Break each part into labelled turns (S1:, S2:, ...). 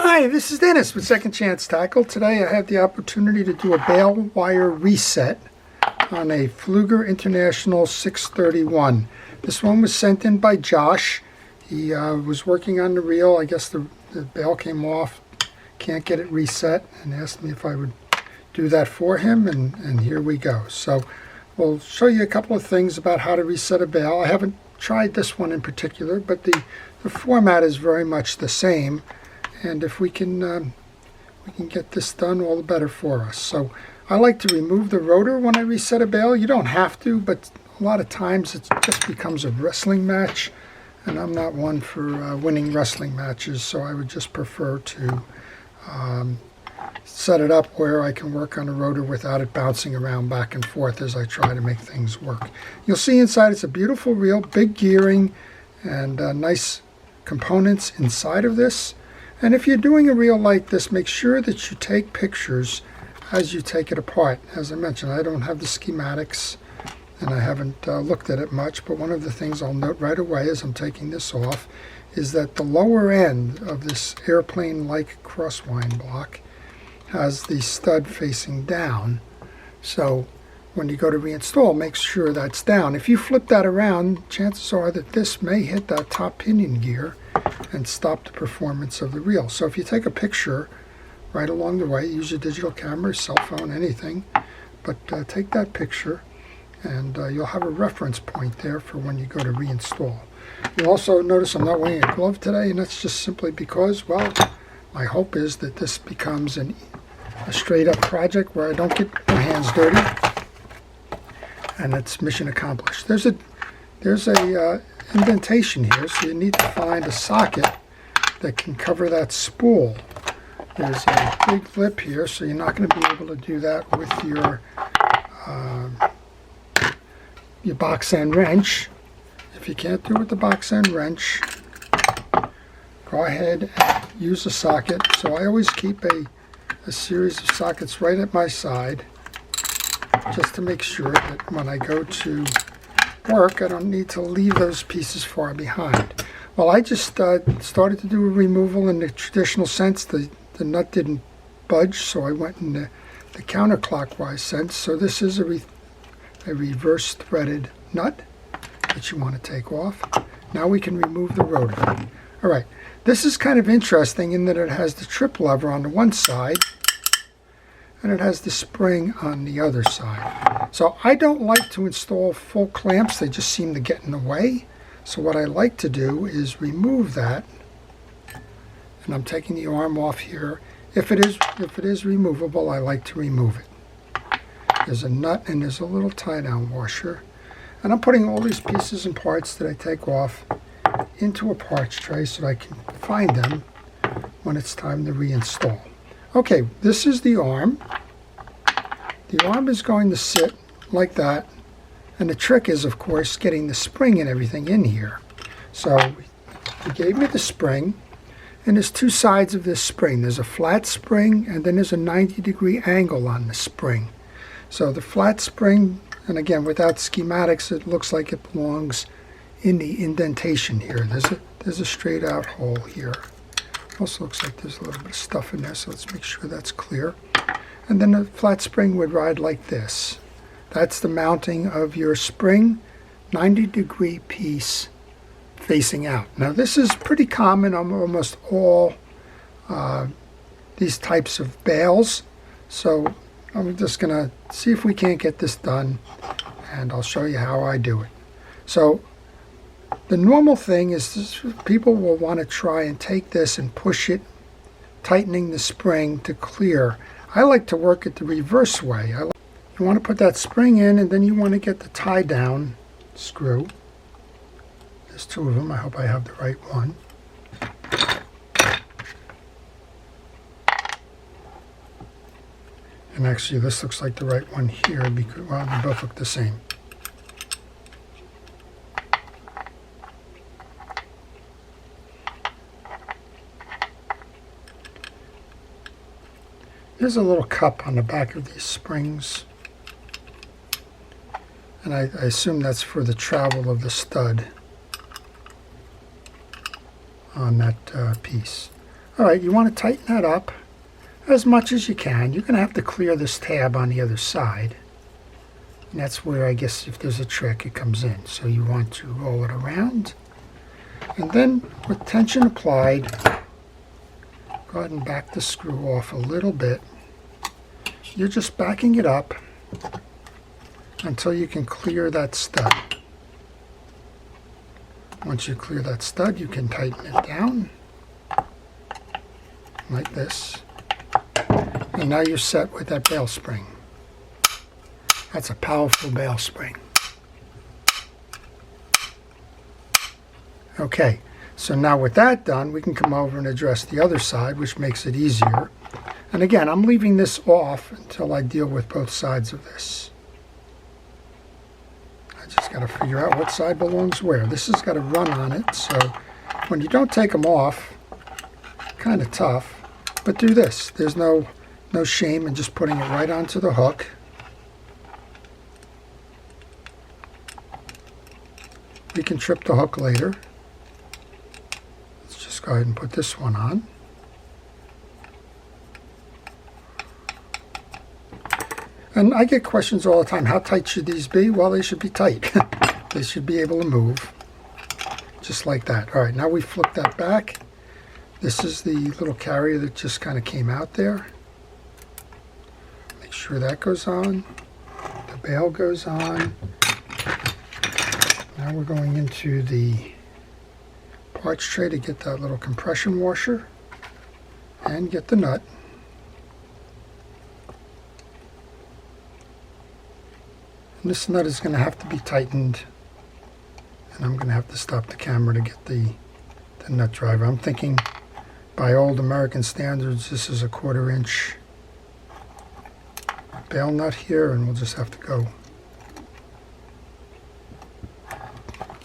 S1: Hi, this is Dennis with Second Chance Tackle. Today I have the opportunity to do a bail wire reset on a Pflueger International 631. This one was sent in by Josh. He was working on the reel. I guess the bail came off, can't get it reset, and asked me if I would do that for him, and here we go. So we'll show you a couple of things about how to reset a bail. I haven't tried this one in particular, but the format is very much the same. And if we can get this done, all the better for us. So I like to remove the rotor when I reset a bail. You don't have to, but a lot of times it just becomes a wrestling match, and I'm not one for winning wrestling matches, so I would just prefer to set it up where I can work on the rotor without it bouncing around back and forth as I try to make things work. You'll see inside it's a beautiful reel, big gearing, and nice components inside of this. And if you're doing a reel like this, make sure that you take pictures as you take it apart. As I mentioned, I don't have the schematics and I haven't looked at it much, but one of the things I'll note right away as I'm taking this off is that the lower end of this airplane-like crosswind block has the stud facing down. So when you go to reinstall, make sure that's down. If you flip that around, chances are that this may hit that top pinion gear and stop the performance of the reel. So if you take a picture right along the way, use your digital camera, cell phone, anything, but take that picture and you'll have a reference point there for when you go to reinstall. You'll also notice I'm not wearing a glove today, and that's just simply because, well, my hope is that this becomes a straight up project where I don't get my hands dirty, and it's mission accomplished. There's a indentation here, so you need to find a socket that can cover that spool. There's a big lip here, so you're not going to be able to do that with your box end wrench. If you can't do it with the box end wrench, go ahead and use a socket. So I always keep a series of sockets right at my side, just to make sure that when I go to work, I don't need to leave those pieces far behind. Well, I just started to do a removal in the traditional sense. The nut didn't budge, so I went in the counterclockwise sense. So this is a reverse threaded nut that you want to take off. Now we can remove the rotor. All right, this is kind of interesting in that it has the trip lever on the one side and it has the spring on the other side. So I don't like to install full clamps. They just seem to get in the way. So what I like to do is remove that, and I'm taking the arm off here. If it is removable, I like to remove it. There's a nut and there's a little tie down washer, and I'm putting all these pieces and parts that I take off into a parts tray so that I can find them when it's time to reinstall. Okay, this is the arm. The arm is going to sit like that, and the trick is, of course, getting the spring and everything in here. So he gave me the spring, and there's two sides of this spring. There's a flat spring, and then there's a 90-degree angle on the spring. So the flat spring, and again, without schematics, it looks like it belongs in the indentation here. There's a straight out hole here. Also looks like there's a little bit of stuff in there, so let's make sure that's clear. And then the flat spring would ride like this. That's the mounting of your spring, 90-degree piece facing out. Now this is pretty common on almost all these types of bails. So I'm just going to see if we can't get this done, and I'll show you how I do it. So the normal thing is people will want to try and take this and push it, tightening the spring to clear. I like to work it the reverse way. You want to put that spring in, and then you want to get the tie down screw. There's two of them. I hope I have the right one. And actually this looks like the right one here because, well, they both look the same. There's a little cup on the back of these springs, and I assume that's for the travel of the stud on that piece. All right, you want to tighten that up as much as you can. You're going to have to clear this tab on the other side. And that's where, I guess, if there's a trick, it comes in. So you want to roll it around. And then, with tension applied, go ahead and back the screw off a little bit. You're just backing it up until you can clear that stud. Once you clear that stud, you can tighten it down like this. And now you're set with that bail spring. That's a powerful bail spring. Okay, so now with that done, we can come over and address the other side, which makes it easier. And again, I'm leaving this off until I deal with both sides of this. I just got to figure out what side belongs where. This has got a run on it, so when you don't take them off, kind of tough, but do this. There's no shame in just putting it right onto the hook. We can trip the hook later. Let's just go ahead and put this one on. And I get questions all the time, how tight should these be? Well, they should be tight. They should be able to move, just like that. All right, now we flip that back. This is the little carrier that just kind of came out there. Make sure that goes on. The bail goes on. Now we're going into the parts tray to get that little compression washer and get the nut. And this nut is going to have to be tightened, and I'm going to have to stop the camera to get the nut driver. I'm thinking by old American standards this is a 1/4 inch bail nut here, and we'll just have to go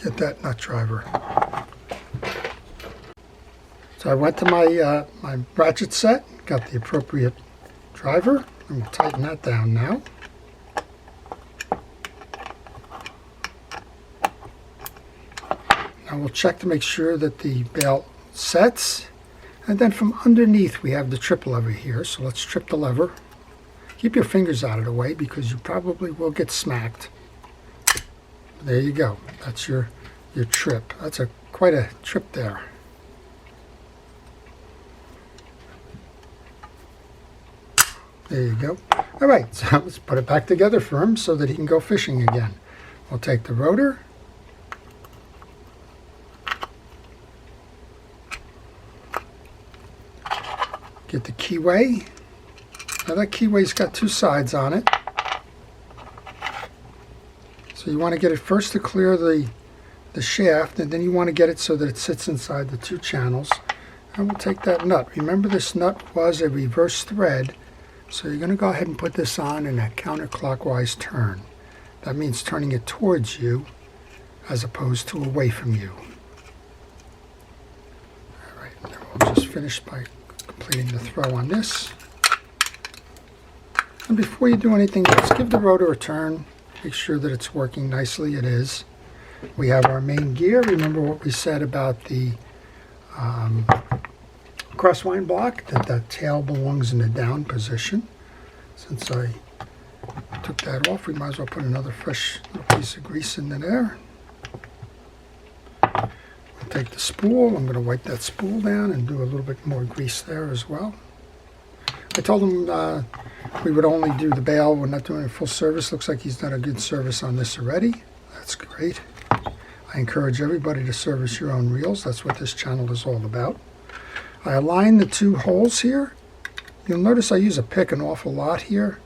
S1: get that nut driver. So I went to my my ratchet set, got the appropriate driver, and we'll tighten that down now. Now we'll check to make sure that the bail sets, and then from underneath we have the trip lever here, so let's trip the lever. Keep your fingers out of the way because you probably will get smacked. There you go. That's your trip. That's quite a trip there. There you go. All right, so let's put it back together for him so that he can go fishing again. We'll take the rotor. Get the keyway. Now that keyway's got 2 sides on it. So you want to get it first to clear the shaft, and then you want to get it so that it sits inside the 2 channels. And we'll take that nut. Remember, this nut was a reverse thread, so you're going to go ahead and put this on in a counterclockwise turn. That means turning it towards you as opposed to away from you. All right, then we'll just finish by completing the throw on this. And before you do anything, just give the rotor a turn. Make sure that it's working nicely. It is. We have our main gear. Remember what we said about the crosswind block, that tail belongs in the down position. Since I took that off, we might as well put another fresh little piece of grease in there. We'll take the spool. I'm going to wipe that spool down and do a little bit more grease there as well. I told him we would only do the bail. We're not doing a full service. Looks like he's done a good service on this already. That's great. I encourage everybody to service your own reels. That's what this channel is all about. I align the 2 holes here. You'll notice I use a pick an awful lot here.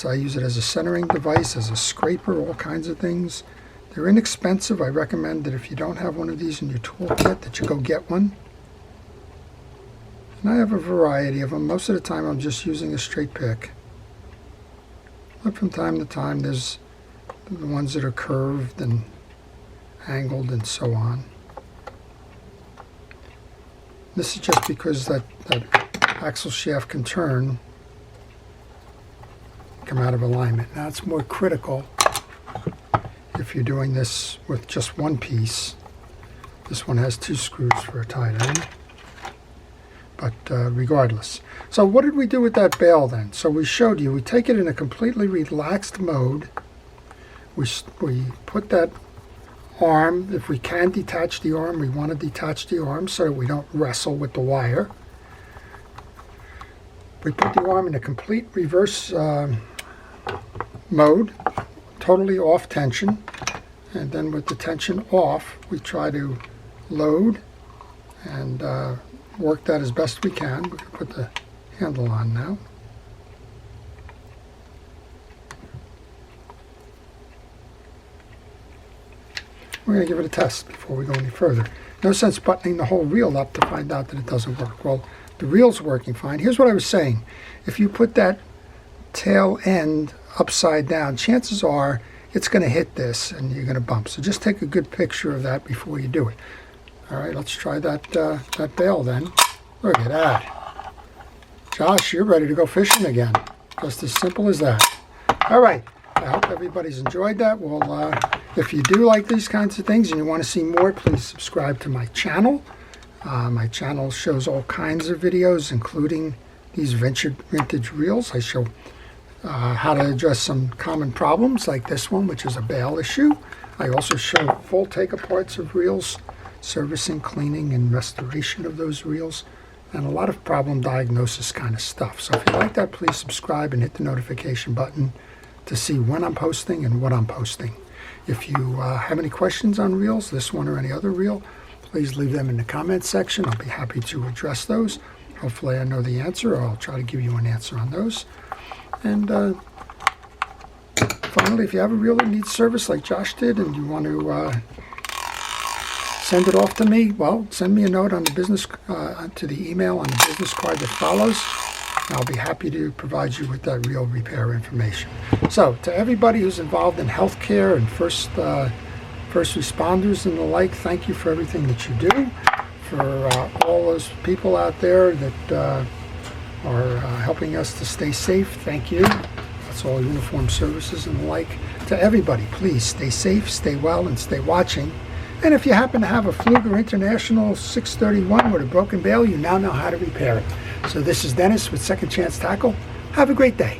S1: I use it as a centering device, as a scraper, all kinds of things. They're inexpensive. I recommend that if you don't have one of these in your toolkit, that you go get one. And I have a variety of them. Most of the time I'm just using a straight pick. But from time to time there's the ones that are curved and angled and so on. This is just because that axle shaft can turn, come out of alignment. Now it's more critical if you're doing this with just one piece. This one has 2 screws for a tie down. but regardless. So what did we do with that bail then? So we showed you, we take it in a completely relaxed mode. We put that arm, if we can detach the arm, we want to detach the arm so that we don't wrestle with the wire. We put the arm in a complete reverse mode, totally off tension, and then with the tension off, we try to load and work that as best we can. We can put the handle on now. We're going to give it a test before we go any further. No sense buttoning the whole reel up to find out that it doesn't work. Well, the reel's working fine. Here's what I was saying. If you put that tail end upside down, chances are it's going to hit this and you're going to bump. So just take a good picture of that before you do it. All right, let's try that bail then. Look at that. Josh, you're ready to go fishing again. Just as simple as that. All right. I hope everybody's enjoyed that. Well, if you do like these kinds of things and you want to see more, please subscribe to my channel. My channel shows all kinds of videos, including these vintage reels. I show how to address some common problems like this one, which is a bail issue. I also show full take-aparts of reels, servicing, cleaning, and restoration of those reels, and a lot of problem diagnosis kind of stuff. So if you like that, please subscribe and hit the notification button to see when I'm posting and what I'm posting. If you have any questions on reels, this one or any other reel, please leave them in the comments section. I'll be happy to address those. Hopefully I know the answer, or I'll try to give you an answer on those. And finally, if you have a reel that needs service like Josh did and you want to send it off to me, well, send me a note on the business to the email on the business card that follows. I'll be happy to provide you with that reel repair information. So, to everybody who's involved in healthcare and first responders and the like, thank you for everything that you do. For all those people out there that are helping us to stay safe, thank you. That's all uniformed services and the like. To everybody, please stay safe, stay well, and stay watching. And if you happen to have a Pflueger International 631 with a broken bail, you now know how to repair it. So this is Dennis with Second Chance Tackle. Have a great day.